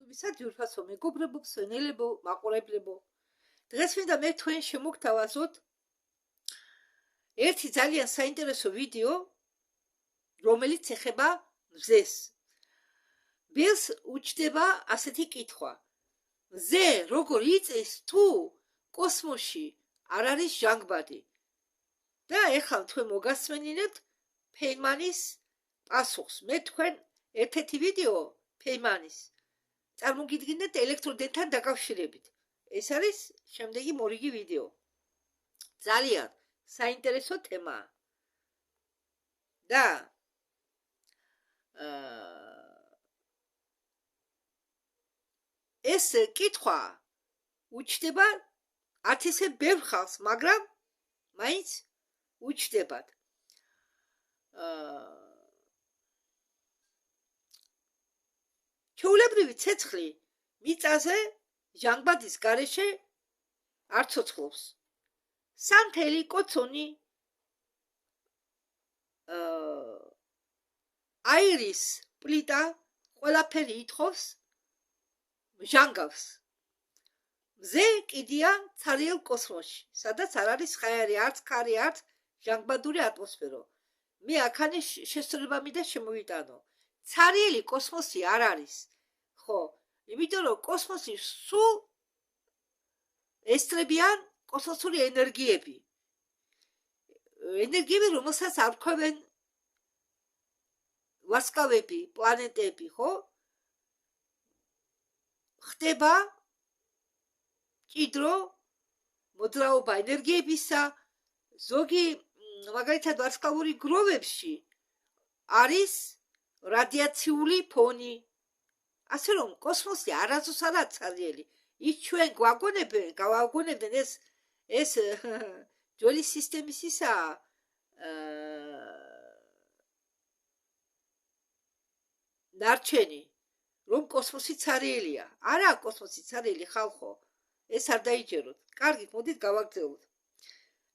ვისაც ჯურფასო მეგობრებო, მსვენელებო, მაყურებლებო. დღეს მინდა მე თქვენ შემოგთავაზოთ ერთი ძალიან საინტერესო ვიდეო, რომელიც ეხება მზეს. მზეს უჩნდება ასეთი კითხვა. მზე როგორ იწის თუ კოსმოსში არ არის ჟანგბადი? და ეხლა თქვენ მოგასმენინებთ ფეინმანის პასუხს. მე თქვენ ერთ-ერთი ვიდეო ფეინმანის წარმოგიდგინეთ ელექტროდენთან დაკავშირებით. ეს არის შემდეგი მორიგი ვიდეო. ძალიან საინტერესო თემაა. და ეს კითხვა უჩნდება არც ისე ბევრ ხალხს, მაგრამ მაინც უჩნდებათ. ჩვეულებრივი ცეცხლი მიწაზე ჟანგბადის გარეშე არ ცოცხლობს. სანთელი, კოცონი, აირის პლიტა ყველაფერი ითხოვს ჟანგავს. მზე კიდია ცარიელ კოსმოსში, სადაც არ არის ხაერი, არც ქარი, არც ჟანგბადური ატმოსფერო. მე აქანი შესრულება მინდა შემოვიტანო. ცარიელი კოსმოსი არ არის, ხო? იმიტომ რომ კოსმოსი სულ ესწრებიან კოსმოსური ენერგიები. ენერგიები, რომელსაც არქვევენ ვარსკვლავები, პლანეტები, ხო? ხდება ჭიდრო მოძრაობა ენერგიებისა, ზოგი მაგალითად ვარსკვლავური გროვებში არის რადიაციული ფონი. ასე რომ კოსმოსი არასდროს არ არის ცარიელი. ის ჩვენ გავაგონებდნენ ეს ჯვარის სისტემის ისაა ნარჩენი, რომ კოსმოსი ცარიელია. არა კოსმოსი ცარიელი ხალხო, ეს არ დაიჯეროთ. კარგით, მოდით გავაგრძელოთ.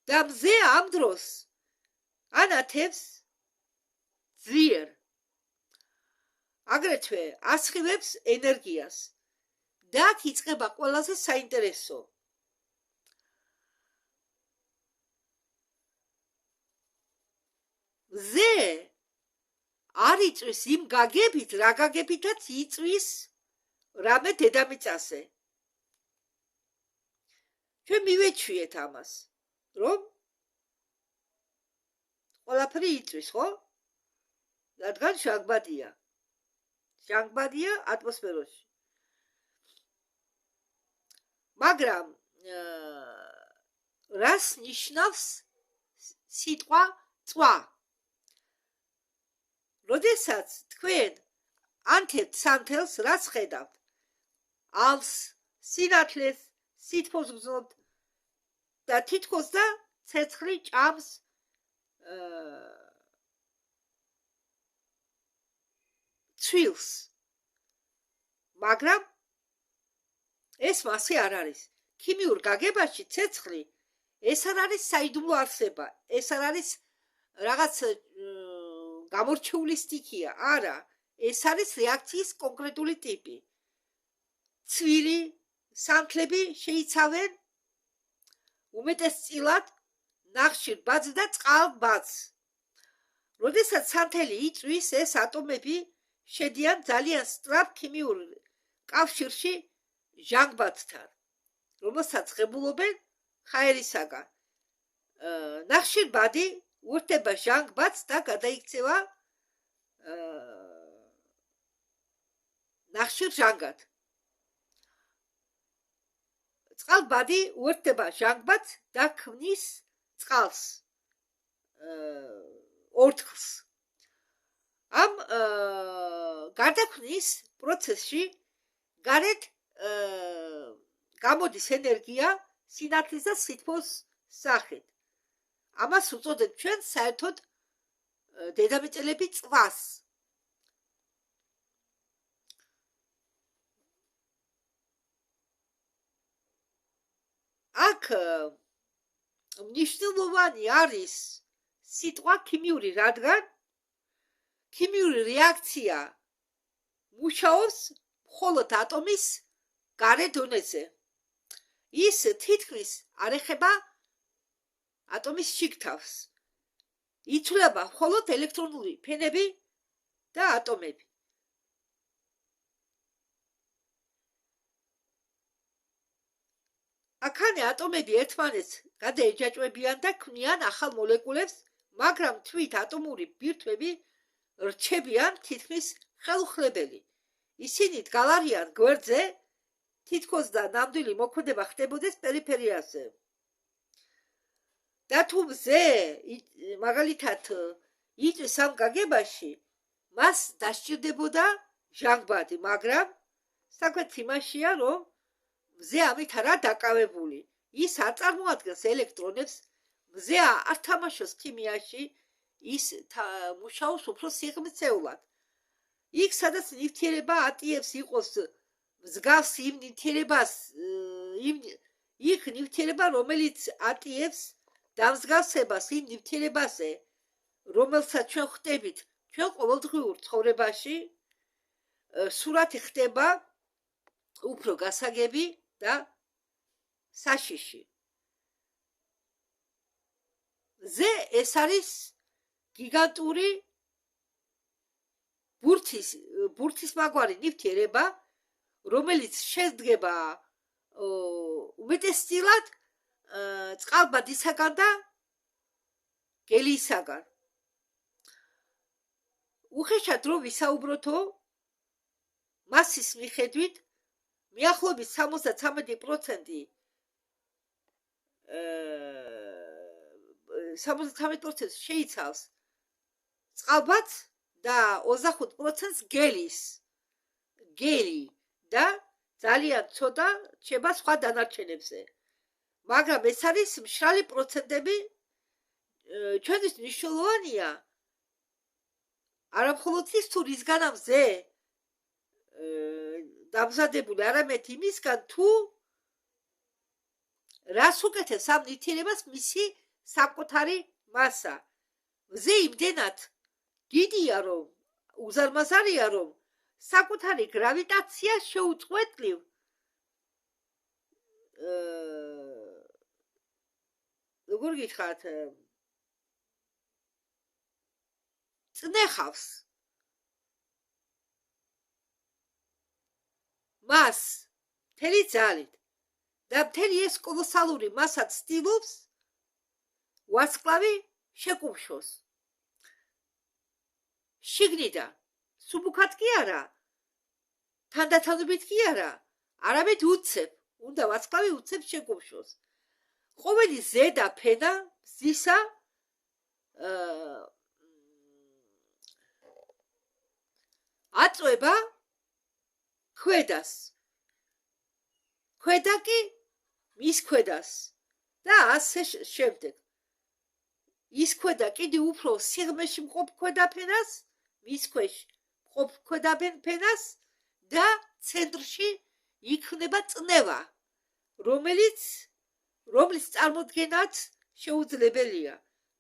და მზე ამ დროს ანათებს ძლიერ, აგრეთვე ასხივებს ენერგიას. და აქ იწყება ყველაზე საინტერესო. მზე არ იწვის იმ გაგებით, რა გაგებითაც იწვის რამე დედამიწაზე. ჩვენ მივეჩვიეთ ამას, რომ ყველაფერი იწვის, ხო? რადგან ჟანგბადია. ჟანგბადია ატმოსფეროში. მაგრამ რას ნიშნავს სიტყვა წვა? როდესაც თქვენ ანთებთ სანთელს, რას ხედავთ? ალს, სინათლეს, სითბოს გრძნობთ და თითქოს და ცეცხლი ჭამს ცვილს. მაგრამ ეს მასე არ არის. ქიმიურ გაგებაში ცეცხლი ეს არ არის საიდუმლო არსება, ეს არ არის რაღაც გამორჩეული სტიქია, არა, ეს არის რეაქციის კონკრეტული ტიპი. ცვილი, სანთლები შეიცავენ უმეტესწილად ნახშირ ბაძს და წყალბადს. როდესაც სანთელი იწვის, ეს ატომები შედიან ძალიან სწრაფ ქიმიურ კავშირში ჟანგბადთან, რომელსაც ღებულობენ ხაერისაგან. ნახშირბადი ურთება ჟანგბადს და გადაიქცევა ნახშირ ჟანგად. წყალბადი ურთება ჟანგბადს და ქმნის წყალს, ორთქლს. ამ გარდაქმნის პროცესში გარეთ გამოდის ენერგია სინათლის და სითბოს სახით. ამას უწოდებთ ჩვენ საერთოდ დედამიწელები წვას. აქ მნიშვნელოვანი არის სიტყვა ქიმიური, რადგან ქიმიური რეაქცია მუშაობს მხოლოდ ატომის გარე დონეზე. ის თითქმის არ ეხება ატომის შიგთავს. იცვლება მხოლოდ ელექტრონული ფენები და ატომები. აქანე ატომები ერთმანეთს გადაეჯაჭვებიან და ქმნიან ახალ მოლეკულებს, მაგრამ თვით ატომური ბირთვები რჩებიან თითქმის ხელუხლებელი. ისინი დგალარიან გვერდზე, თითქოს და ნამდვილი მოქმედება ხდებოდეს პერიფერიაზე. და თუ მზე მაგალითად იწვის ამ გაგებაში, მას დასჭირდებოდა ჟანგბადი, მაგრამ საქმეც იმაშია, რომ მზე ამით არა დაკავებული. ის არ წარმოადგენს ელექტრონებს, მზე არ თამაშობს ქიმიაში, ის მუშაობს უფრო სიღრმისეულად. იქ სადაც ნივთიერება ატიებს იყოს მსგავს იმ ნივთიერებას, იქ ნივთიერება, რომელიც ატიებს დამსგავსებას იმ ნივთიერებაზე, რომელსაც ჩვენ ხვდებით ჩვენ ყოველდღიურ ცხოვრებაში, სურათი ხდება უფრო გასაგები და საშიში. მზე ეს არის გიგანტური ბურთის მაგვარი ნივთიერება, რომელიც შედგება უმეტესწილად წყალბადისაგან და გელიისაგან. უხეშად რომ ვისაუბროთო, მასის მიხედვით მიახლოებით 73% შეიცავს წყალბადს და 25%-ს გელი და ძალიან ცოტა რჩება სხვა დანარჩენებზე. მაგრამ ეს არის მშრალი პროცენტები, ჩვენთვის მნიშვნელოვანია არა მხოლოდ ის, თუ რისგან მზე დამზადებული, არამედ იმისგან, თუ რას უკეთებს ამ ნივთიერებას მისი საკუთარი მასა. მზე იმდენად დიდია, რომ უზარმაზარია, რომ საკუთარი გრავიტაცია შეუწყვეტლივ როგორ გითხრათ, წნეხავს მას მთელი ძალით და მთელი ეს კოლოსალური მასა ცდილობს ვარსკვლავი შეკუმშოს. შიგნიდან სუბუქად კი არა, თანდათანობით კი არა, არამედ უცებ, უნდა ვარსკვლავი უცებ შეკუმშოს. ყოველი ზედა ფენა მზისა აწვება ქვედას, ქვედა კი მის ქვედას და ასე შემდეგ. ის ქვედა კიდე უფრო სიღრმეში მყოფ ქვედაფენას, მის ქვეშ მყოფ ქვედაფენას და ცენტრში იქნება წნევა, რომლის წარმოდგენაც შეუძლებელია.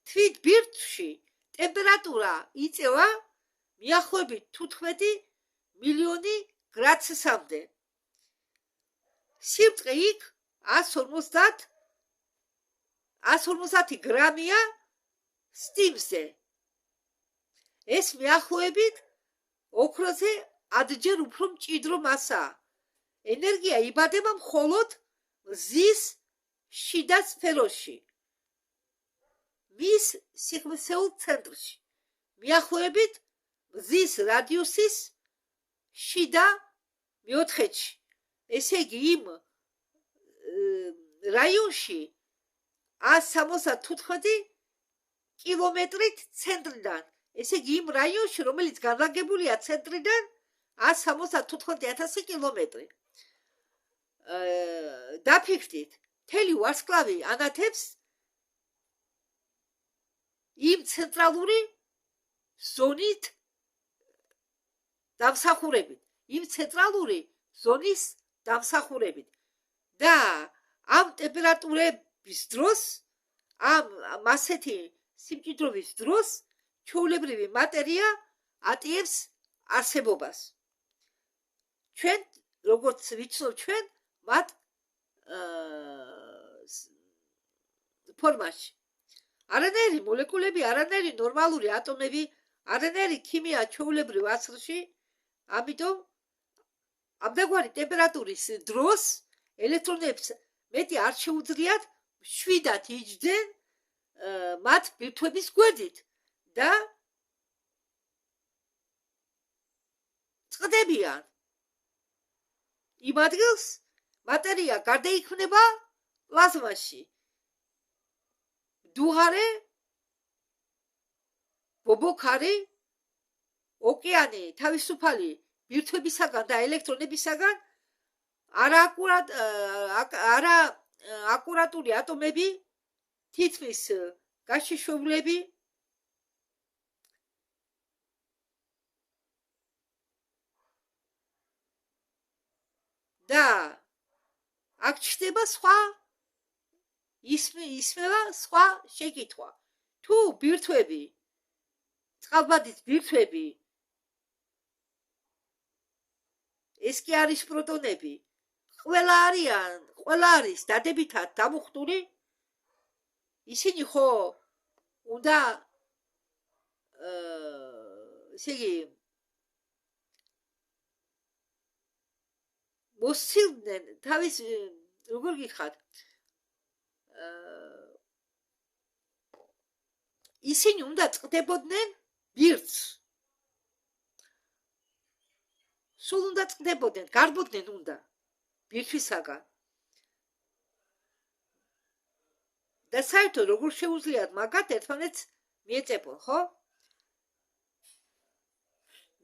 თვით ბირთვში ტემპერატურა იწევა მიახლოებით 15 მილიონი გრადუსამდე. სიბრტყე იქ 150 გრამია სტიმზე. ეს მიახლოებით ოქროზე 10-ჯერ უფრო მჭიდრო მასაა. ენერგია იბადება მხოლოდ მზის შიდა სფეროში, მის სიღრმისეულ ცენტრში, მიახლოებით მზის რადიუსის შიდა მეოთხედში. ესე იგი იმ რაიონში 175 კილომეტრით ცენტრიდან, ესე იგი იმ რაიონში, რომელიც განლაგებულია ცენტრიდან 174,000 კილომეტრი. დაფიქრდით, მთელი ვარსკვლავი ანათებს იმ ცენტრალური ზონით დამსახურებით, იმ ცენტრალური ზონის დამსახურებით და ამ ტემპერატურების დროს, ამ ასეთი სიმჭიდროვის დროს ჩვეულებრივი მატერია ატიებს არსებობას. ჩვენ როგორც ვიცნობ ჩვენ მათ ფორმაში არანაირი მოლეკულები, არანაირი ნორმალური ატომები, არანაირი ქიმია ჩვეულებრივ ასლში, ამიტომ ამდაგვარი ტემპერატურის დროს ელექტრონებს მეტი არ შეუძლიათ შვიდად იჯდნენ მათ ბირთვების გვერდით და წყდებიან. იმ ადგილს მატერია გარდაიქმნება პლაზმაში. დუღარე, ბობოქარი, ოკეანე თავისუფალი ბირთვებისაგან და ელექტრონებისაგან არააკურატული ატომები, თითქმის გაშიშვებულები და აქ ჩნდება სხვა ისმევა სხვა შეკითხვა. თუ ბირთვები, წყალბადის ბირთვები, ეს კი არის პროტონები, ყველა არის დადებითად დამუხტული, ისინი ხო უნდა ესე იგი მოსცილდნენ თავის როგორ გიხართ ისინი უნდა წყდებოდნენ ბირთს. სულ უნდა წყდებოდნენ, გარბოდნენ უნდა ბირთვისაგან. და საერთოდ როგორ შეუძლიათ მაგათ ერთმანეთს მიეწებონ, ხო?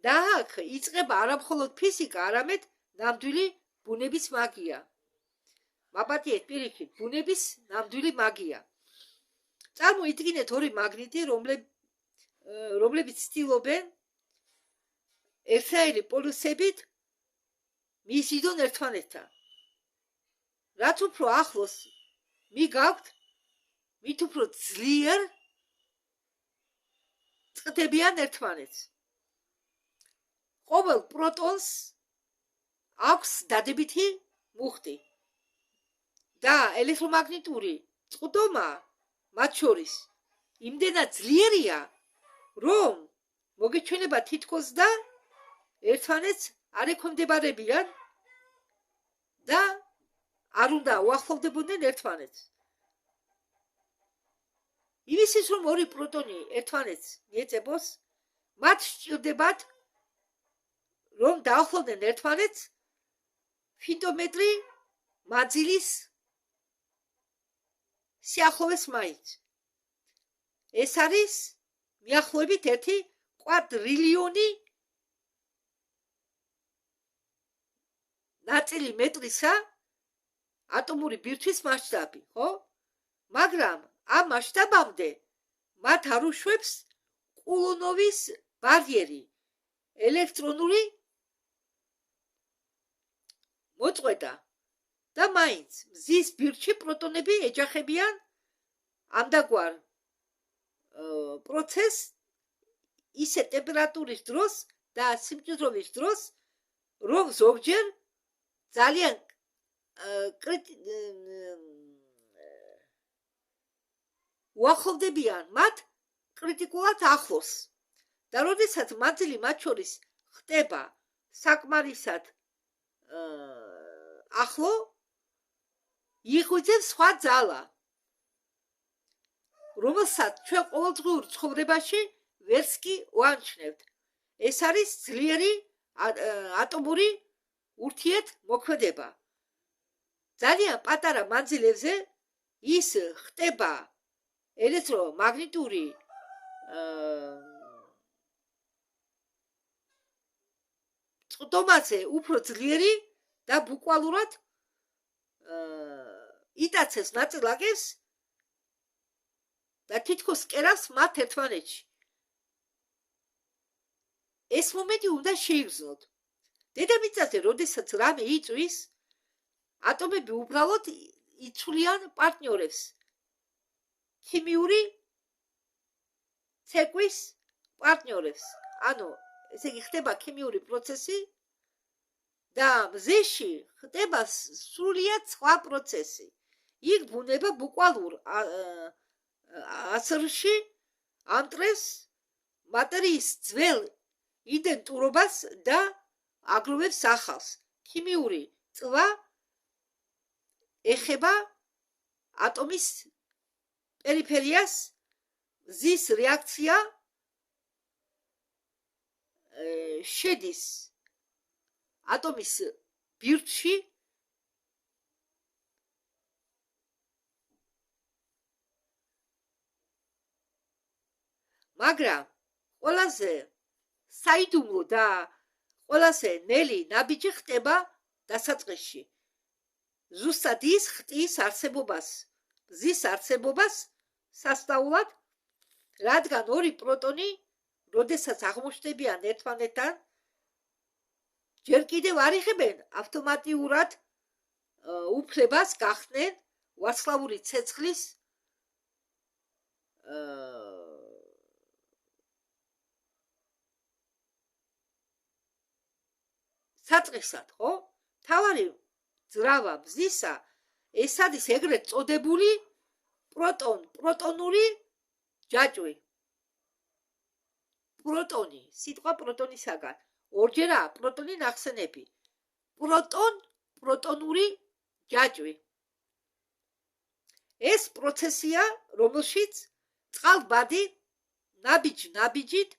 და აქ იწყება არა მხოლოდ ფიზიკა, არამედ ნამდვილი ბუნების მაგია. მაპატიეთ პირიქით, ბუნების ნამდვილი მაგია. წარმოიდგინეთ ორი მაგნიტი, რომლებიც ცდილობენ ერთნაირი პოლუსებით მიზიდონ ერთმანეთთან. რაც უფრო ახლოს მიგაქვთ, მით უფრო ძლიერ წყდებიან ერთმანეთს. ყოველ პროტონს აქვს დადებითი მუხტი და ელექტრომაგნიტური წყდომა მათ შორის იმდენად ძლიერია, რომ მოგეჩვენება თითქოს და ერთმანეთს არ ექვემდებარებიან და არ უნდა უახლოვდებოდნენ ერთმანეთს. იმისთვის რომ ორი პროტონი ერთმანეთს მიეწებოს, მათ სჭირდებათ რომ დაახლოვდნენ ერთმანეთს ფიტომეტრი მანძილის სიახლოვეს მაინც. ეს არის მიახლოებით 1 კვადრილიონი ნაწილი მეტრისა ატომური ბირთვის მასშტაბი, ხო? მაგრამ ამ მასშტაბამდე მათ არ უშვებს კულონოვის ბარიერი, ელექტრონული მოწყვეტა და მაინც მზის ბირთვში პროტონები ეჯახებიან ამდაგვარ პროცესს ისე ტემპერატურის დროს და სიმჭიდროვის დროს, რომ ზოგჯერ ძალიან უახლოვდებიან მათ კრიტიკულად ახლოს. და როდესაც მანძილი მათ შორის ხდება საკმარისად ახლო, იღვიძებს სხვა ძალა, რომელსაც ჩვენ ყოველდღიურ ცხოვრებაში ვერც კი ვამჩნევთ. ეს არის ძლიერი ატომური ურთიერთმოქმედება. ძალიან პატარა მანძილებზე ის ხდება ელექტრომაგნიტური წყდომაზე უფრო ძლიერი და ბუკვალურად იტაცებს ნაწილაკებს და თითქოს კერავს მათ ერთმანეთში. ეს მომენტი უნდა შეიგრძნოთ. დედამიწაზე, როდესაც რამე იწვის, ატომები უბრალოდ იცვლიან პარტნიორებს. ქიმიური ცეკვის პარტნიორებს. ანუ, ესე იგი ხდება ქიმიური პროცესი და მზეში ხდება სრულიად სხვა პროცესი. იქ ბუნება ბუკვალურ აზრში ამტრევს მატერიის ძველ იდენტურობას და აგროვებს ახალს. ქიმიური წვა ეხება ატომის პერიფერიას, მზის რეაქცია შედის ატომის ბირთვში, მაგრამ ყველაზე საიდუმლო და ყველაზე ნელი ნაბიჯი ხდება დასაწყისში. ზუსტად ის ხტის არსებობას, მზის არსებობას სასწაულად, რადგან ორი პროტონი, როდესაც აღმოჩნდებიან ერთმანეთთან, ჯერ კიდევ არ იღებენ ავტომატიურად უფლებას გახდნენ ვარსკვლავური ცეცხლის საწყისად, ხო? თავარი ძრავა მზისა ეს არის ეგრეთ წოდებული პროტონური ჯაჭვი. პროტონი, სიტყვა პროტონისაგან. ორჯერაა პროტონი ნახსენები. პროტონური ჯაჭვი. ეს პროცესია, რომელშიც წყალბადი ნაბიჯით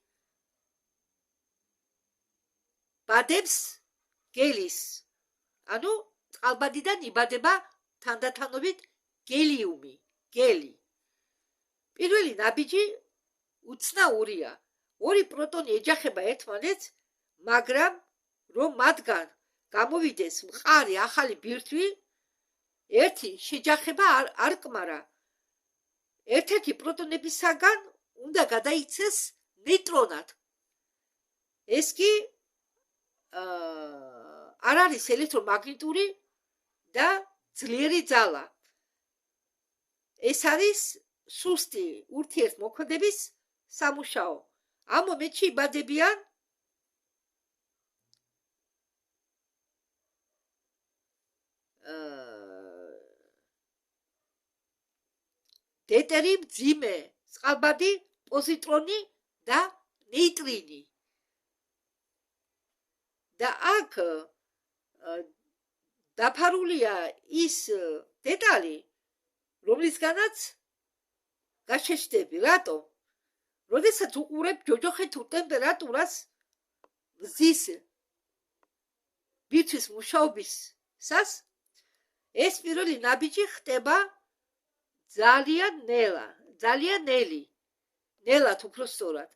ბადებს გელის. ანუ წყალბადიდან იბადება თანდათანობით გელიუმი, გელი. პირველი ნაბიჯი უცნაურია. ორი პროტონი ეჯახება ერთმანეთს, მაგრამ რომ მათგან გამოვიდეს მყარი ახალი ბირთვი, ერთი შეჯახება არ კმარა. ერთ-ერთი პროტონებისაგან უნდა გადაიქცეს ნეიტრონად. ეს კი არ არის ელექტრომაგნიტური და ძლიერი ძალა. ეს არის სუსტი ურთიერთმოქმედების სამუშაო. ამ მომენტში იბადებიან დეტერი, მძიმე წყალბადი, პოზიტრონი და ნეიტრინი. და აქ დაფარულია ის დეტალი, რომლისგანაც გაშეშდები. რატომ? როდესაც უყურებ ჯოჯოხეთურ ტემპერატურას მზის ბირთვის მუშაობისას, ეს პირველი ნაბიჯი ხდება ძალიან ნელი. ნელად უფრო სწორად.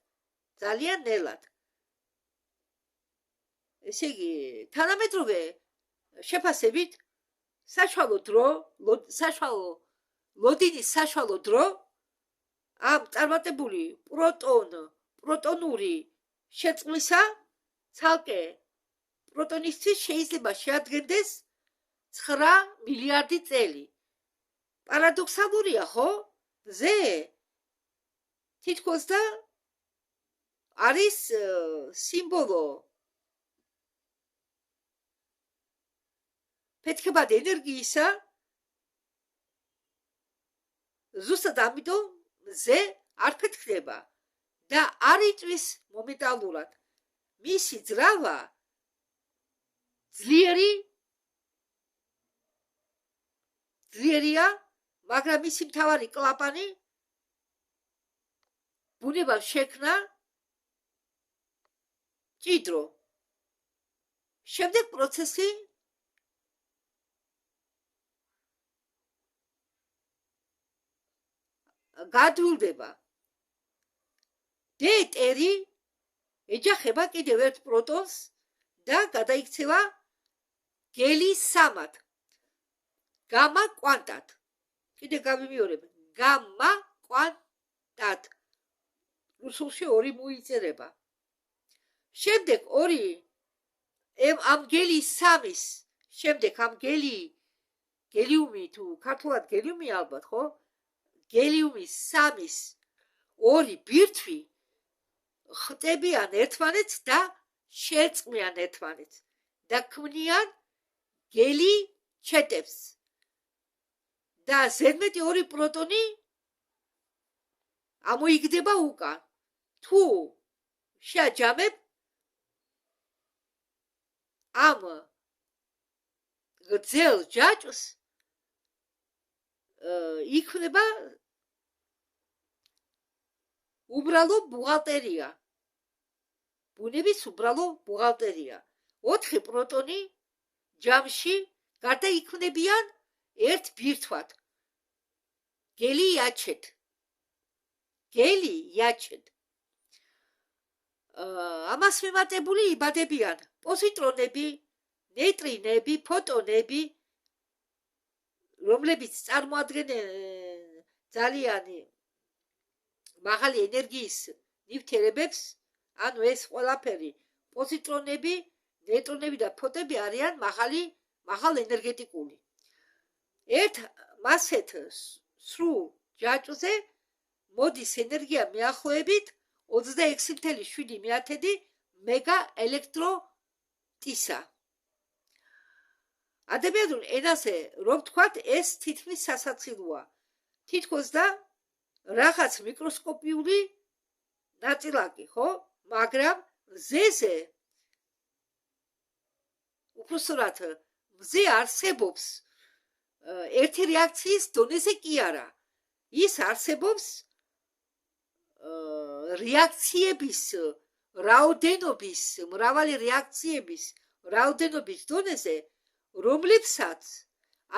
ძალიან ნელად. ესე იგი, თანამედროვე შეფასებით ლოდინის საშუალო დრო ამ წარმატებული პროტონური შეწყვლისა ცალკე პროტონისთვის შეიძლება შეადგენდეს 9 მილიარდი წელი. პარადოქსალურია, ხო? მზე თითქოს და არის სიმბოლო ფეთქებად ენერგიისა, ზუსტად ამიტომ მზე არ ფეთქდება და არ იწვის მომენტალურად. მისი ძრავა ძლიერია, მაგრამ მისი მთავარი კლაპანი ბუნება შექმნა ჭიდრო. შემდეგ პროცესი გადვილდება. დეტერი ეჯახება კიდევ ერთ პროტონს და გადაიქცევა გელის სამად. გამა კვანტად. კიდე გამიმეორებ, გამა კვანტად. რუსულში 2 მოიწერება. შემდეგ ამ გელის 3-ის შემდეგ ამ გელიუმი თუ ქართულად გელიუმი ალბათ, ხო? გელიუმის 3-ის 2 ბირთვი ხტებიან ერთმანეთს და შეწყმიან ერთმანეთს. და ქმნიან გელი ჩეტებს და ზედმეტი 2 პროტონი ამოიგდება უკან. თუ შეაჯამებ ამ გრძელ ჯაჭვს იქნება უბრალო ბუღალტერია. ბუნების უბრალო ბუღალტერია. 4 პროტონი ჯამში გარდა იქნებიან ერთ ბირთვად. გელი იაჩეთ. ამას მიმატებული იბადებიან პოზიტრონები, ნეიტრინები, ფოტონები, რომლებიც წარმოადგენენ ძალიან მაღალი ენერგიის ნივთიერებებს, ანუ ეს ყველაფერი პოზიტრონები, ნეიტრონები და ფოტონები არიან მაღალ ენერგეტიკული. ერთ მასეთ სრულ ჯაჭვზე მოდის ენერგია მიახლოებით 26.7 მეგა ელექტროტისა. ადამიანურ ენაზე რომ თქვათ, ეს თითქმის სასაცილოა. თითქოს და რაღაც მიკროსკოპიული ნაწილაკი, ხო? მაგრამ მზეზე უпростоრად მზე არსებობს ერთი რეაქციის დონეზე კი არა. ის არსებობს რეაქციების რაოდენობის, მრავალი რეაქციების რაოდენობის დონეზე, რომლებსაც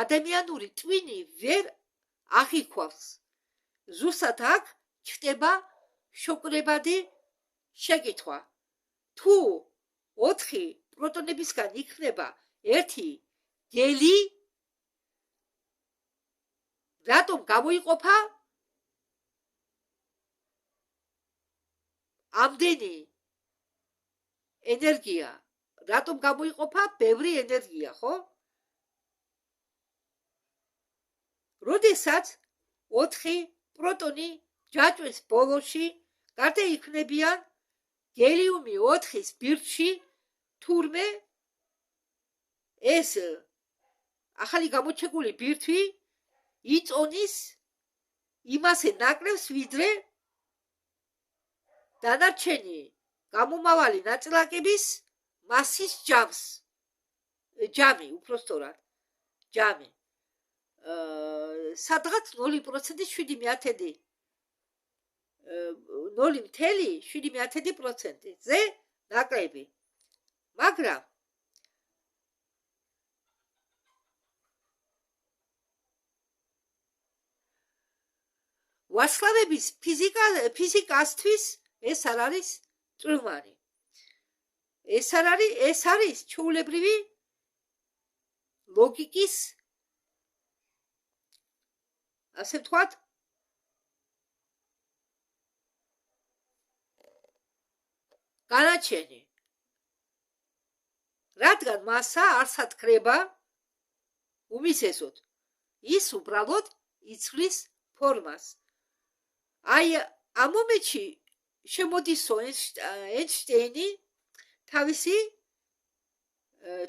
ადამიანური ტვინი ვერ აღიქვავს. ზუსტად აქ ჩნდება შოკირებადი შეკითხვა. თუ 4 პროტონებისგან იქნება ერთი გელი, რატომ გამოიყოფა ამდენი ენერგია? რატომ გამოიყოფა ბევრი ენერგია, ხო? როდესაც 4 პროტონი ჯაჭვის ბოლოში გარდა იქნებიან გელიუმი 4-ის ბირთვში, თურმე ეს ახალი გამოჩეკული ბირთვი იწონის იმასე ნაკლებს, ვიდრე დანარჩენი გამომავალი ნაწილაკების მასის ჯამი, უпростоრად ჯამი. სადღაც 0.7%-ზე ნაკლები. მაგრამ ვარსკვლავების ფიზიკასთვის ეს არ არის წვრილმანი. ეს არის ჩვეულებრივი ლოგიკის, ასე ვთქვათ, განაჩენი. რადგან მასა არ სათქრება უმისესოდ, ის უბრალოდ იცვლის ფორმას. აი ამ მომენტში შემოდის ეინშტეინი თავისი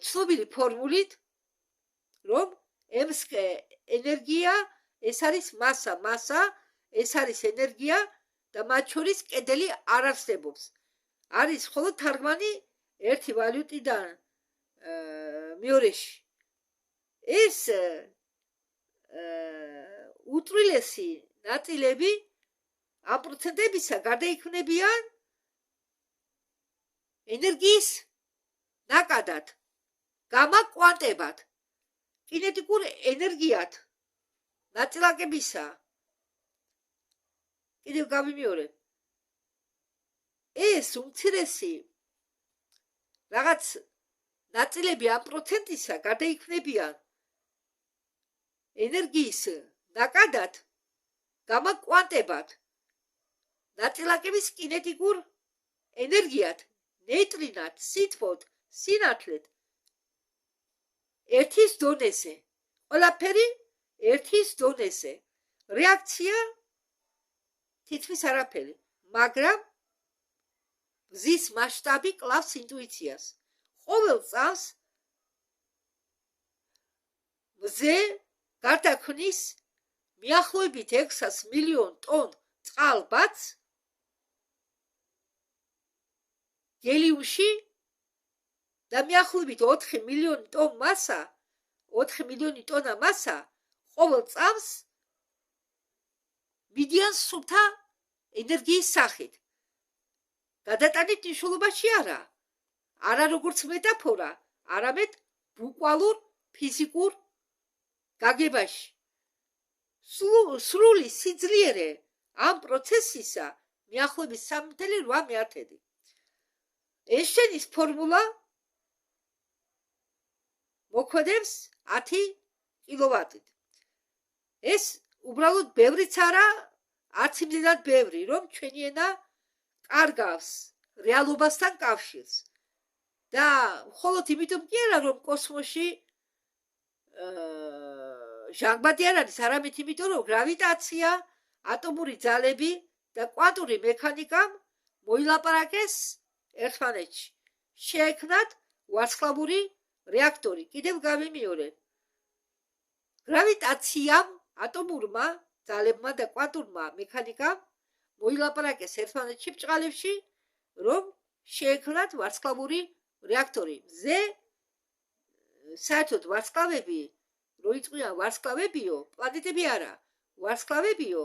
ცნობილი ფორმულით, რომ m² ენერგია, ეს არის მასა, ეს არის ენერგია და მათ შორის კედელი არ არსებობს. არის მხოლოდ თარგმანი ერთი ვალუტიდან მეორეში. ეს უტრილესი ნაწილები ამ პროცენტებისა გადაიქმნებიან ენერგიის ნაკადად, გამა კვანტებად, კინეტიკურ ენერგიად ნაწილაკებისა. კიდევ გავიმეორებ. ეს უმცირესი რაღაც ნაწილები ამ პროცენტისა გადაიქმნებიან ენერგიის ნაკადად, გამა კვანტებად, ნაწილაკების კინეტიკურ ენერგიად, ნეიტრინად, სითბოდ, სინათლედ, ერთის დონეზე. ყველაფერი ერთის დონეზე. რეაქცია თითქმის არაფერი, მაგრამ მზის მასშტაბი კლავს ინტუიციას. ყოველ წამს მზე გარდაქმნის მიახლოებით 600 მილიონ ტონ წყალბადს გელიუმში და მიახლოებით 4 მილიონი ტონა მასა ყოველ წამს მიდიან სუფთა ენერგიის სახით. გადატანით მნიშვნელობაში არა როგორც მეტაფორა, არამედ ბუკვალურ ფიზიკურ გაგებაში. სრული სიძლიერე ამ პროცესისა მიახლოებით 3.8. ეს შენის ფორმულა მოქმედებს 10 კილოვატით. ეს უბრალოდ ბევრიც არა, არც იმდენად ბევრი, რომ ჩვენი ენა კარგავს რეალობასთან კავშირს. და მხოლოდ იმიტომ კი არა, რომ კოსმოსში ჟანგბადი არ არის, არამედ იმიტომ, რომ გრავიტაცია, ატომური ძალები და კვანტური მექანიკამ მოილაპარაკეს ერთმანეთში. შეექმნათ ვარსკვლავური რეაქტორი. კიდევ გამიმეორე. გრავიტაციამ, ატომურმა ძალებმა და კვანტურმა მექანიკამ მოილაპარაკეს ერთმანეთში ბრჭყალებში, რომ შეექმნათ ვარსკვლავური რეაქტორი. მზე საერთოდ ვარსკვლავები, რო იწყებიან ვარსკვლავებიო, პლანეტები არა, ვარსკვლავებიო,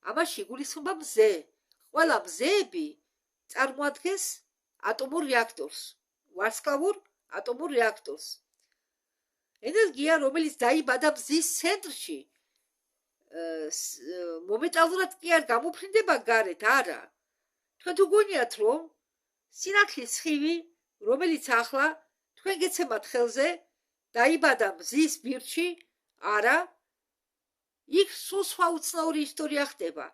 ამაში იგულისხმება მზე. ყველა მზეები წარმოადგენს ატომურ რეაქტორს, ვარსკვლავურ ატომურ რეაქტორს. ენერგია, რომელიც დაიბადა მზის ცენტრში, მომენტალურად კი არ გამოფრინდება გარეთ, არა. თქვენ თუ გონიათ, რომ სინათლის სხივი, რომელიც ახლა თქვენ გეცემათ ხელზე, დაიბადა მზის ბირთვში, არა, იქ სულ სხვა უცნაური ისტორია ხდება.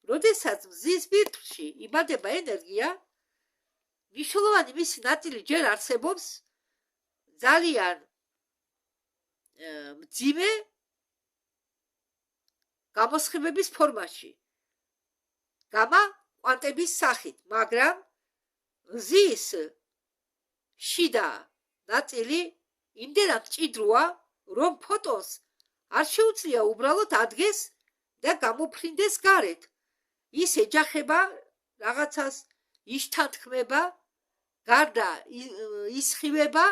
როდესაც მზის ბირთვში იბადება ენერგია, მნიშვნელოვანი მისი ნაწილი ჯერ არსებობს ძალიან მძიმე გამოსხივების ფორმაში, გამა კვანტების სახით, მაგრამ მზის შიდა ნაწილი იმდენად მჭიდროა, რომ ფოტონს არ შეუძლია უბრალოდ ადგეს და გამოფრინდეს გარეთ. ის ეჯახება რაღაცას, იშთანთქმება, გარდა ისხივება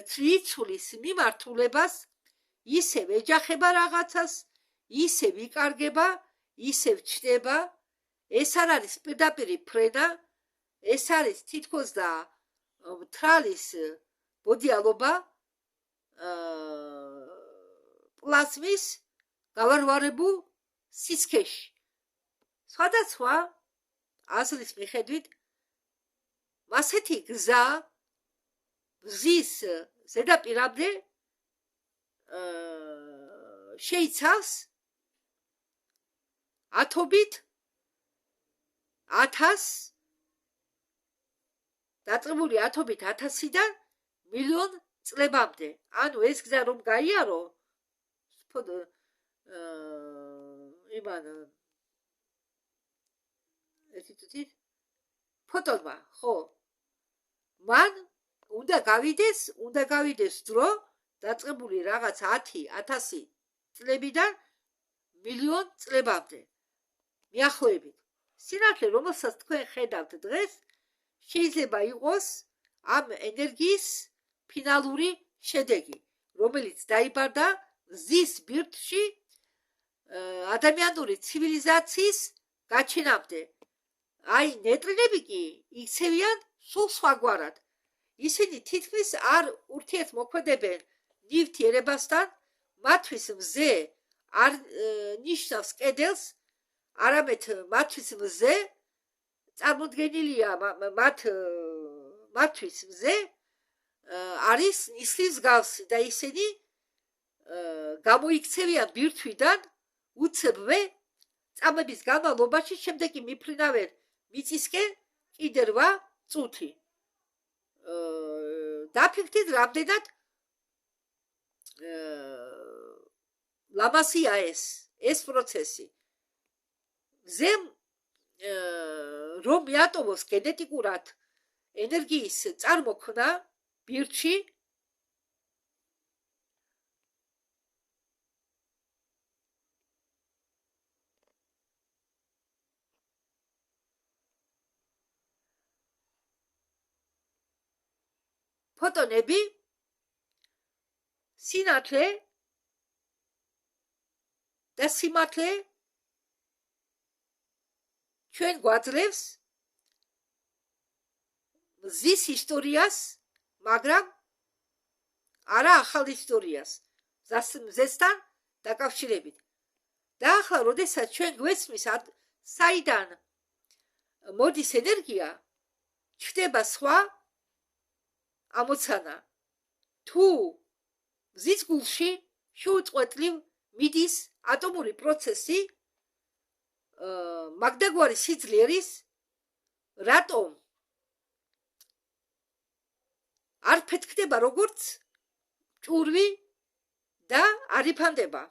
ცრიცულის მიმართულებას, ისევ ეჯახება რაღაცას, ისევ იკარგება, ისევ ჩნდება. ეს არ არის პირდაპირი ფრენა, ეს არის თითქოს და მთრალის ბოდიალობა პლაზმის გავარვარებულ სისქეში. სხვადასხვა აზრის მიხედვით მასეთი გზა მზის ზედაპირამდე შეიცავს ათობით 1000 დაწყებული ათობით 1000-დან მილიონ წლებამდე. ანუ ეს გზა რომ გაიარო იმან ფოტონმა, ხო, მან უნდა გავიდეს დრო დაწყებული რაღაც 10,000 წლებიდან მილიონ წლებამდე. მიახლოებით. სინათლე, რომელსაც თქვენ ხედავთ დღეს, შეიძლება იყოს ამ ენერგიის ფინალური შედეგი, რომელიც დაიბადა მზის ბირთვში ადამიანური ცივილიზაციის გაჩენამდე. აი, ნეტრინები კი იქცევიან სულ სხვაგვარად. ისინი თითქმის არ ურთიერთმოქმედებენ ნივთიერებასთან, მათთვის მზე არ ნიშნავს კედელს, არამედ მათთვის მზე წარმოდგენილია მათთვის მზე არის ნისლის მსგავსი და ისინი გამოიქცევიან ბირთვიდან უცბ წამების განმავლობაში, შემდეგ კი მიფრინავენ მიწისკენ კიდე 8 წუთი. დაფიქრდით, რამდენად ლამაზია ეს პროცესი. მზემ რომ მიატოვოს გენეტიკურად ენერგიის წარმოქმნა ბირთვში, ფოტონები სინათლე და სიმართლე ჩვენ გვაძლევს მზის ისტორიას, მაგრამ არა ახალ ისტორიას, მზესთან დაკავშირებით. და ახლა, როდესაც ჩვენ გვესმის, საიდან მოდის ენერგია, ჩნდება სხვა ამოცანა. თუ მზის გულში შეუწყვეტლივ მიდის ატომური პროცესი, მაგდაგვარი სიძლიერის, რატომ არ ფეთქდება როგორც ჭურვი და არ იფანდება?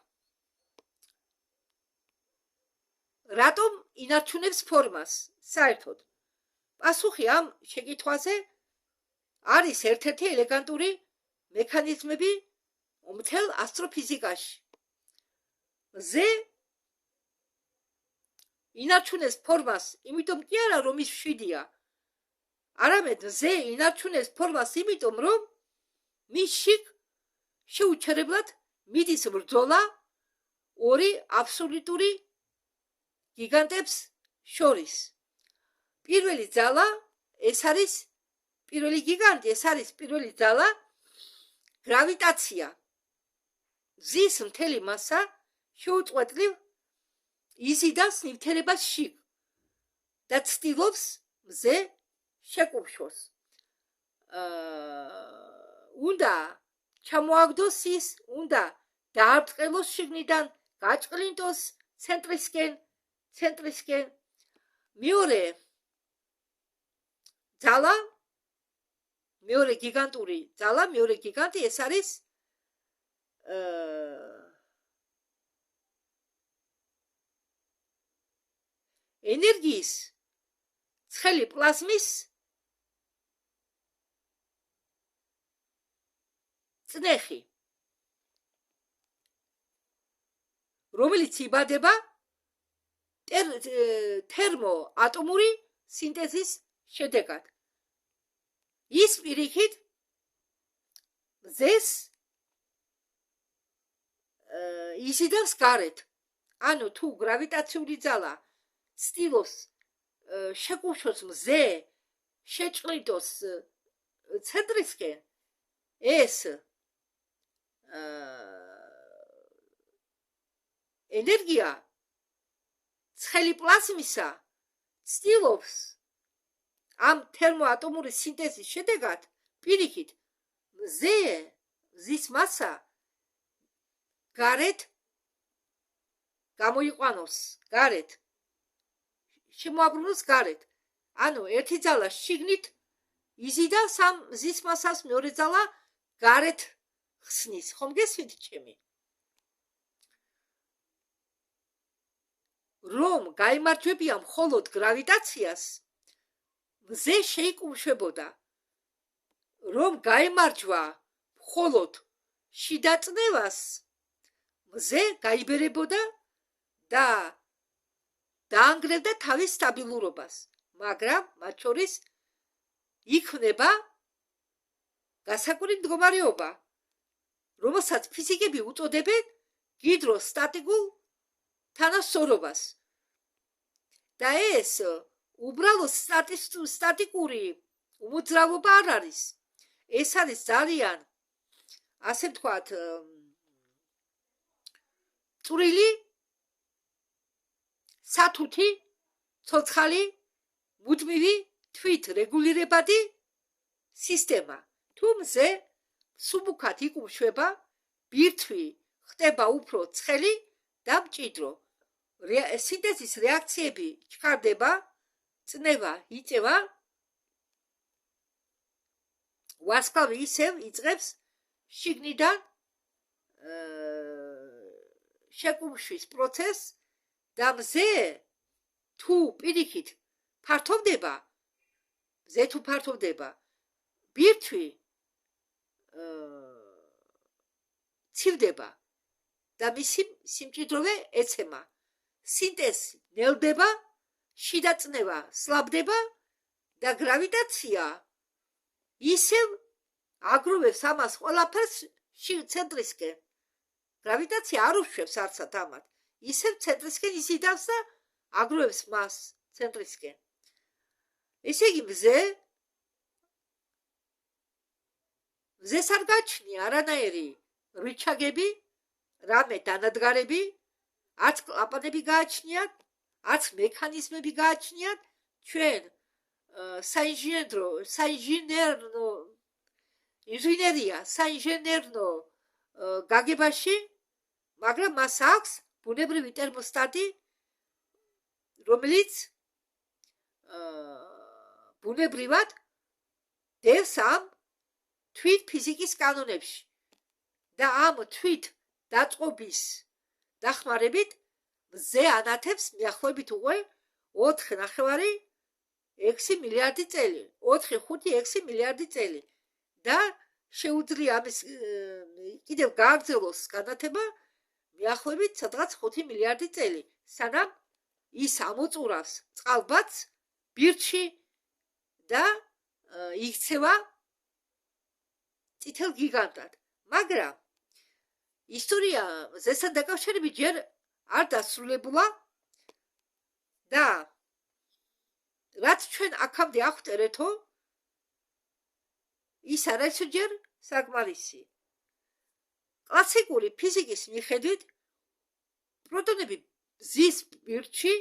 რატომ ინარჩუნებს ფორმას საერთოდ? პასუხი ამ შეკითხვაზე არის ერთ-ერთი ელეგანტური მექანიზმები მთელ ასტროფიზიკაში. მზე ინარჩუნებს ფორმას, იმიტომ კი არა, რომ ის მშვიდია. არამედ მზე ინარჩუნებს ფორმას, იმიტომ რომ მის შიგ შეუჩერებლად მიდის ბრძოლა ორი აბსოლუტური გიგანტებს შორის. პირველი ძალა, ეს არის პირველი გიგანტი, ეს არის პირველი ძალა, გრავიტაცია. მზის მთელი მასა შეუწყვეტლივ იზიდავს ნივთიერებას შიგ და ცდილობს მზე შეკუმშოს. უნდა ჩამოაგდოს ის, უნდა დააბრწყელოს შიგნიდან, გაჭყლინტოს ცენტრისკენ. მეორე ძალა, მეორე გიგანტური ძალა, მეორე გიგანტი, ეს არის ენერგიის ცხელი პლაზმის წნეხი, რომელიც იბადება თერმოატომური სინთეზის შედეგად. ის პირიქით მზეს იზიდავს გარეთ. ანუ თუ გრავიტაციული ძალა ცდილობს შეკუმშოს მზე, შეჭყლინტოს ცენტრისკენ, ეს ენერგია ცხელი პლაზმისა ცდილობს ამ თერმოატომური სინთეზის შედეგად პირიქით მზის მასა გარეთ გამოიყვანოს, გარეთ შემოაბრუნოს გარეთ. ანუ ერთი ძალა შიგნით იზიდავს ამ მზის მასას, მეორე ძალა გარეთ ხსნის. ხომ გესმით ჩემი? რომ გაიმარჯვებია მხოლოდ გრავიტაციას, მზე შეიკუმშვებოდა. რომ გაიმარჯვა მხოლოდ შიდა წნევას, მზე გაიბერებოდა და დაანგრევდა თავის სტაბილურობას. მაგრამ მათ შორის იქნება გასაკვირი მდგომარეობა, რომელსაც ფიზიკები უწოდებენ გიდროსტატიკულ თანასწორობას. და ეს უბრალოდ სტატიკური უმოძრაობა არ არის. ეს არის ძალიან, ასე ვთქვათ, წვრილი, სათუთი, ცოცხალი, მუდმივი თვით რეგულირებადი სისტემა. თუ მზე სუბუქად იკუმშვება, ბირთვი ხდება უფრო ცხელი და მჭიდრო. სინთეზის რეაქციები ჩქარდება, წნევა იწევა, ვარსკვლავი ისევ იწყებს შიგნიდან შეკუმშვის პროცესს და მზე თუ პირიქით ფართოვდება, ბირთვი ცივდება და მისი სიმჭიდროვე ეცემა. სინთეზი ნელდება, შიდა წნევა სლაბდება და გრავიტაცია ისევ აგროვებს ამას ყველაფერს ცენტრისკენ. გრავიტაცია არ უშვებს არცად ამათ. ისევ ცენტრისკენ იზიდავს და აგროვებს მას ცენტრისკენ. ესე იგი მზეს არ გაჩნია არანაირი რიჩაგები, რამე დანადგარები, არც კლაპანები გააჩნიათ, არც მექანიზმები გააჩნიათ ჩვენ საინჟინერნო გაგებაში, მაგრამ მას აქვს ბუნებრივი ტერმოსტატი, რომელიც ბუნებრივად დევს ამ თვით ფიზიკის კანონებში და ამ თვით დაწყობის დახმარებით მზე ანათებს მიახლოებით უკვე 4,5-6 მილიარდი წელი, 4-5-6 მილიარდი წელი და შეუძლია ამის კიდევ გააგრძელოს განათება მიახლოებით სადღაც 5 მილიარდი წელი, სანამ ის ამოწურავს წყალბადს ბირთში და იქცევა წითელ გიგანტად. მაგრამ ისტორია მზესთან დაკავშირებით ჯერ არ დასრულებულა და რაც ჩვენ აქამდე ახვტერეთო, ის არ არის ჯერ საკმარისი. კლასიკური ფიზიკის მიხედვით პროტონები მზის ბირთში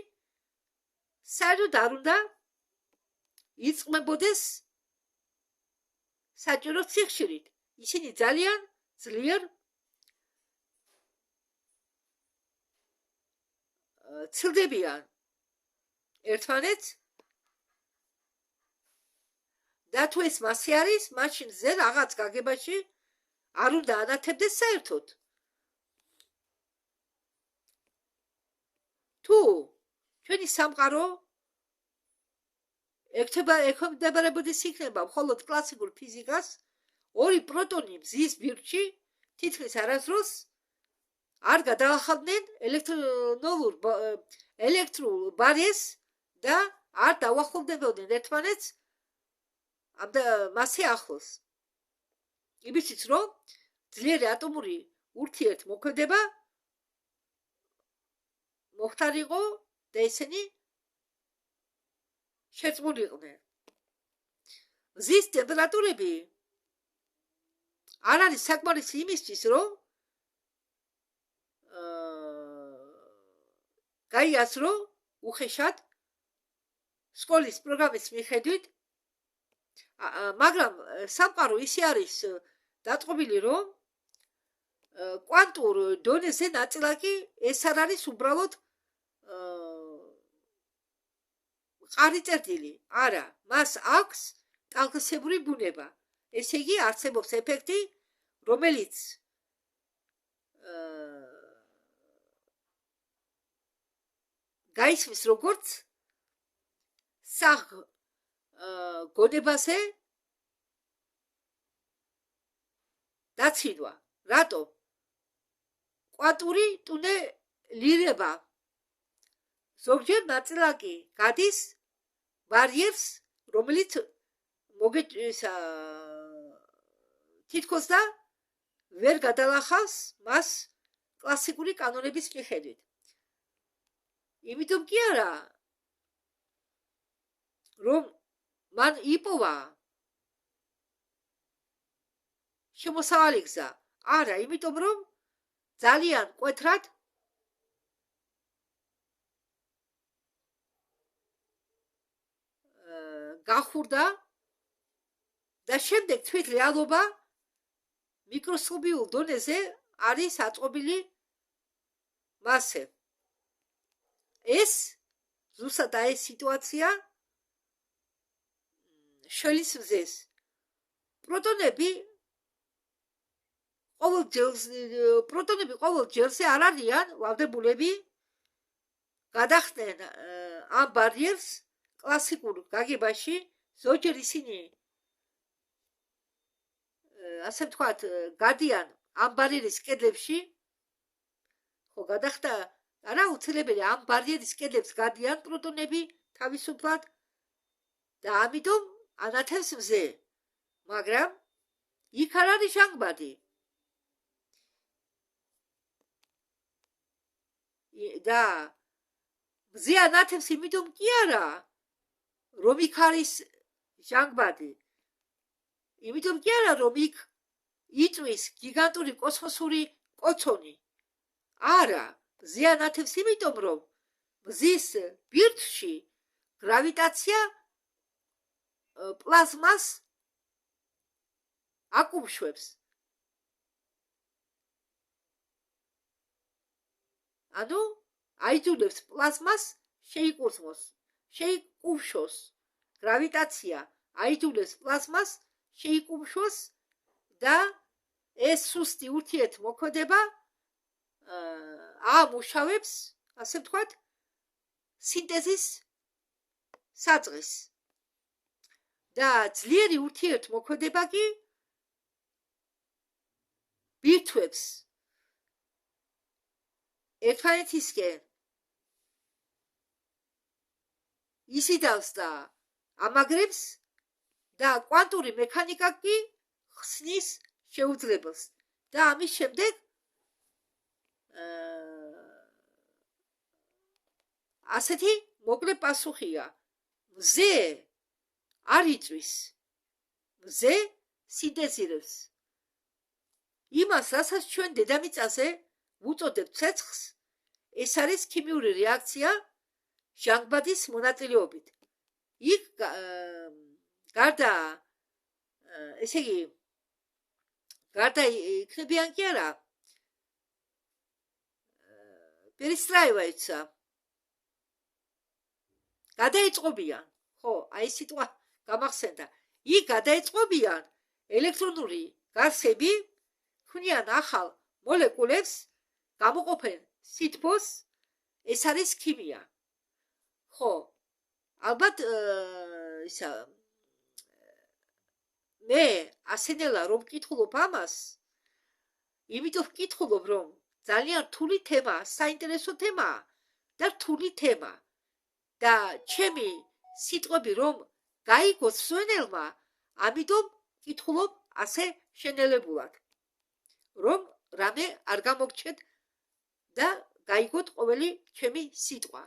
საერთოდ არ უნდა იწყმებოდეს საჭირო სიხშირით. ისინი ძალიან ძლიერ ცილდებიან ერთმანეთს და თუ ეს მასე არის, მაშინ ზე რაღაც გაგებაში არ უნდა ანათებდეს საერთოდ. თუ ჩვენი სამყარო ექვემდებარებოდეს იქნება მხოლოდ კლასიკურ ფიზიკას, ორი პროტონი მზის ბირთში თითქმის არასდროს არ გადაახადდნენ ელექტრულ ბარიერს და არ დაუახლოვდებოდნენ ერთმანეთს მასე ახლოს. იმისით, რომ ძლიერი ატომური ურთიერთმოქმედება მოხდარიყო და ისინი შეწმულიყვნენ. მზის ტემპერატურები არ არის საკმარისი იმისთვის, რომ გაიასრო უხეშად სკოლის პროგრამის მიხედვით, მაგრამ სამყარო ისე არის დაწყობილი, რომ კვანტურ დონეზე ნაწილაკი ეს არ არის უბრალოდ მყარი წერტილი. არა, მას აქვს ტალღისებური ბუნება. ესე იგი, არსებობს ეფექტი, რომელიც გაისმის როგორც გონებაზე დაცინვა. რატო? კვანტური ტუნელირება. ზოგჯერ ნაწილაკი გადის ბარიერს, რომელიც თითქოს და ვერ გადალახავს მას კლასიკური კანონების მიხედვით. იმიტომ კი არა, რომ მან იპოვა შემოსავალი გზა. არა, იმიტომ რომ ძალიან მკვეთრად გახურდა და შემდეგ თვით რეალობა მიკროსკოპიულ დონეზე არის აწყობილი მასე. ეს ზუსტად ეს სიტუაცია შველის მზეს. პროტონები ყოველ ჯერზე არ არიან ვალდებულები გადახდნენ ამ ბარიერს კლასიკურ გაგებაში. ზოგჯერ ისინი ასე ვთქვათ გადიან ამ ბარიერის კედლებში, ხო გადახდა არა უცილებელი ამ ბარიერის კედლებს გადიან პროტონები თავისუფლად და ამიტომ ანათებს მზე. მაგრამ იქ არ არის ჟანგბადი. და მზე ანათებს იმიტომ კი არა, რომ იქ არის ჟანგბადი. იმიტომ კი არა, რომ იქ იწვის გიგანტური კოსმოსური კოცონი. არა, მზე ანათებს იმიტომ, რომ მზის ბირთვში გრავიტაცია პლაზმას აკუმშვებს. ანუ აიძულებს პლაზმას შეიკუმშოს. გრავიტაცია აიძულებს პლაზმას შეიკუმშოს და ეს სუსტი ურთიერთმოქმედება ამუშავებს, ასე ვთქვათ, სინტეზის საწყისს. და ძლიერი ურთიერთმოქმედება კი ბირთვებს ერთმანეთისკენ ისიდავს და ამაგრებს და კვანტური მექანიკა კი ხსნის შეუძლებელს. და ამის შემდეგ ასეთი მოკლე პასუხია. მზე არ იწვის. მზე სინთეზირებს. იმას, რასაც ჩვენ დედამიწაზე ვუწოდებთ ცეცხლს, ეს არის ქიმიური რეაქცია ჟანგბადის მონაწილეობით. იქ გარდა ესე იგი გარდა იქნებიან კი არა პერისტრაევა იცა გადაიწყობიან, ხო, აი სიტყვა გამახსენდა. იქ გადაიწყობიან ელექტრონული გასები, ქმნიან ახალ მოლეკულებს, გამოყოფენ სითბოს, ეს არის ქიმია. ხო, ალბათ ისა მე ასენელა რომ ვკითხულობ ამას, იმიტომ ვკითხულობ, რომ ძალიან რთული თემა, საინტერესო თემა და რთული თემა. და ჩემი სიტყვები რომ გაიგოს მსმენელმა, ამიტომ ვკითხულობ ასე შენელებულად, რომ რამე არ გამოგჩეთ და გაიგოთ ყოველი ჩემი სიტყვა.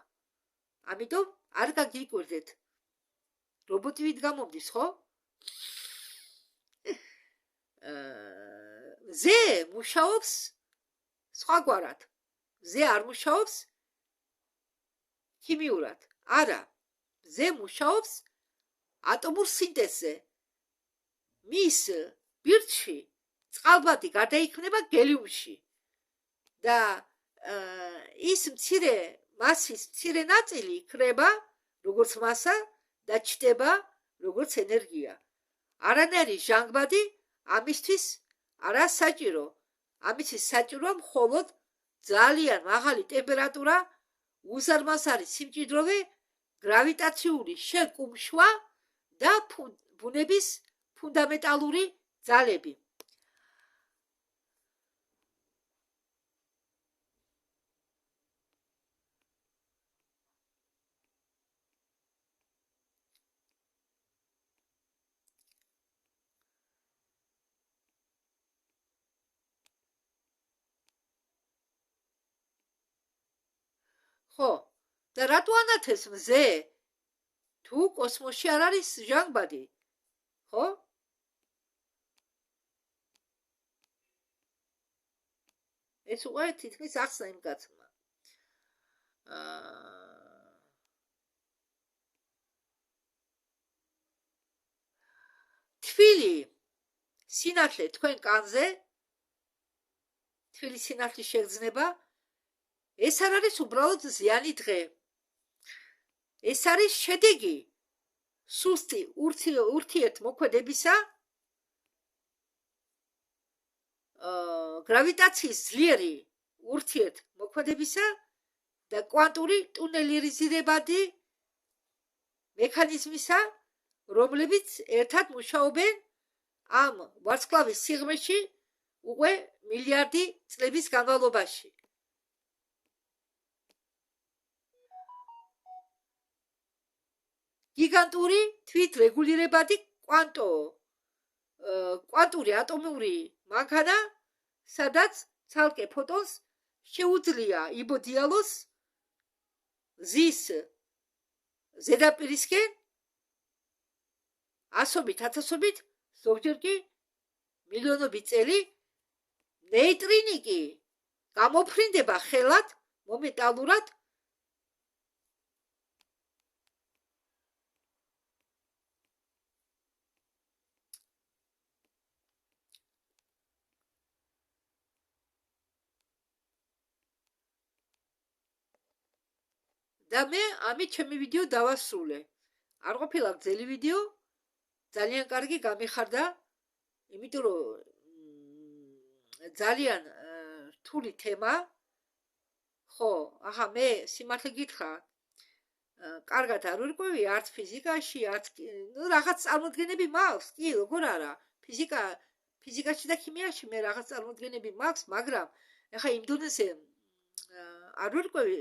ამიტომ არ გაგიკვირდეთ. რობოტივით გამომდის, ხო? მზე მუშაობს სხვაგვარად. მზე არ მუშაობს ქიმიურად. არა, მზე მუშაობს ატომურ სინთეზზე. მის ბირთვში წყალბადი გადაიქმნება გელიუმში და ის მცირე მასის მცირე ნაწილი იქნება როგორც მასა და ჩდება როგორც ენერგია. არანაირი ჟანგბადი ამისთვის არა საჭირო. ამისთვის საჭიროა მხოლოდ ძალიან მაღალი ტემპერატურა, უზარმაზარი სიმჭიდროვე, გრავიტაციული შეკუმშვა და ბუნების ფუნდამენტალური ძალები. ხო, და რატო ანათებს მზე? თუ კოსმოსში არ არის ჟანგბადი, ხო? ეს უკვე თითქმის ახსნა იმ კაცმა. თბილი სინათლე თქვენ კანზე, თბილი სინათლის შეგრძნება, ეს არ არის უბრალოდ ზიანი დღე. ეს არის შედეგი სუსტი ურთიერთმოქმედებისა, გრავიტაციის ძლიერი ურთიერთმოქმედებისა და კვანტური ტუნელირიზირებადი მექანიზმისა, რომლებიც ერთად მუშაობენ ამ ვარსკვლავის სიღრმეში უკვე მილიარდი წლების განმავლობაში. გიგანტური თვითრეგულირებადი კვანტო კვანტური ატომური მანქანა, სადაც ცალკე ფოტონს შეუძლია იბოდიალოს მზის ზედაპირისკენ ასობით, ათასობით, ზოგჯერ კი მილიონობით წელი, ნეიტრინი კი გამოფრინდება ხელად, მომენტალურად და მე ამით ჩემი ვიდეო დავასრულე. არ ყოფილა გრძელი ვიდეო, ძალიან კარგი გამიხარდა, იმიტომ რომ ძალიან რთული თემა. ხო, ახლა მე სიმართლე გითხრა, კარგად არ ვირკვევი არც ფიზიკაში, არც რაღაც წარმოდგენები მაქვს, კი, როგორ არა, ფიზიკაში და ქიმიაში მე რაღაც წარმოდგენები მაქვს, მაგრამ ახლა იმ დონეზე არ ვირკვევი,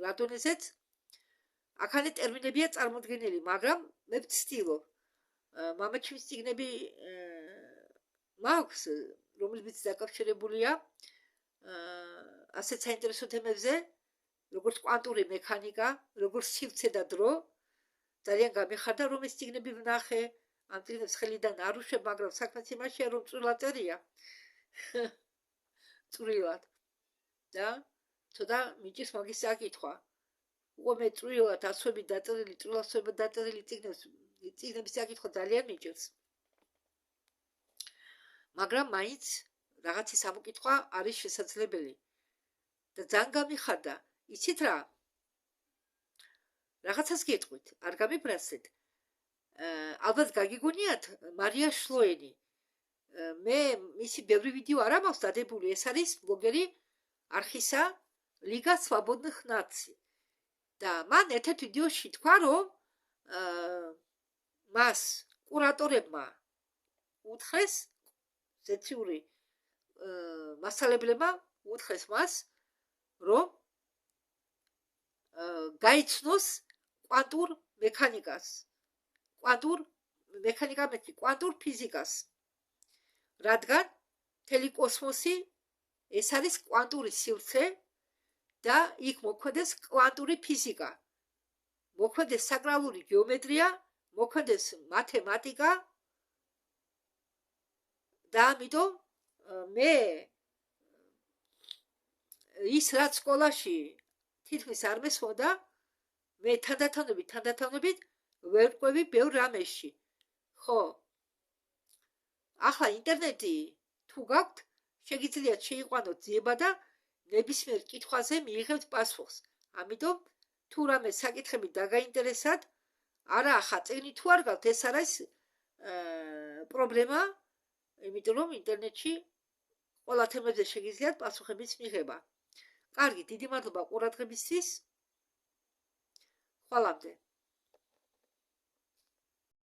რა დონეზეც აქამდე ტერმინებია წარმოდგენილი, მაგრამ მე ვცდილობ. მამაჩემის წიგნები მაქვს, რომლებიც დაკავშირებულია ასეთ საინტერესო თემებზე, როგორც კვანტური მექანიკა, როგორც სივრცე და დრო. ძალიან გამიხარდა, რომ ეს წიგნები ვნახე. ამ წიგნებს ხელიდან არ უშვებ, მაგრამ საქმეც იმაშია, რომ წვრილად წერია. წვრილად. და ცოტა მიჭირს მაგის საკითხვა. უკვე მე წვრილად ასვებით დაწერილი, წვრილად დაწერილი წიგნების საკითხვა ძალიან მიჭირს. მაგრამ მაინც რაღაცის ამოკითხვა არის შესაძლებელი. და ძალიან გამიხარდა. იცით რა? რაღაცას გეტყვით, არ გამიბრაცეთ. ალბათ გაგიგონიათ მარია შლოენი. მე მისი ბევრი ვიდეო არ მაქვს დადებული, ეს არის ბლოგერი არხისა ლიგა სვაბოდნიხ ნაცი. და მან ერთ-ერთ ვიდეოში თქვა, რომ მას კურატორებმა უთხრეს, ზეციური მასწავლებლებმა უთხრეს მას, რომ გაიცნოს კვანტურ მექანიკას, კვანტურ ფიზიკას, რადგან მთელი კოსმოსი ეს არის კვანტური სივრცე და იქ მოქმედებს კვანტური ფიზიკა, მოქმედებს საკრალური გეომეტრია, მოქმედებს მათემატიკა და ამიტომ მე ის რაც სკოლაში თითქმის არ მესმოდა, მე თანდათანობით ვერ ვყვევი ბევრ რამეში. ხო, ახლა ინტერნეტი თუ გაქვთ, შეგიძლიათ შეიყვანოთ ძიება და ნებისმიერ კითხვაზე მიიღებთ პასუხს. ამიტომ თუ რამე საკითხები დაგაინტერესათ, არა ახლა წიგნი თუ არ გაქვთ, ეს არის პრობლემა, იმიტომ რომ ინტერნეტში ყველა თემებზე შეგიძლიათ პასუხების მიღება. კარგი, დიდი მადლობა ყურადღებისთვის. ხვალამდე.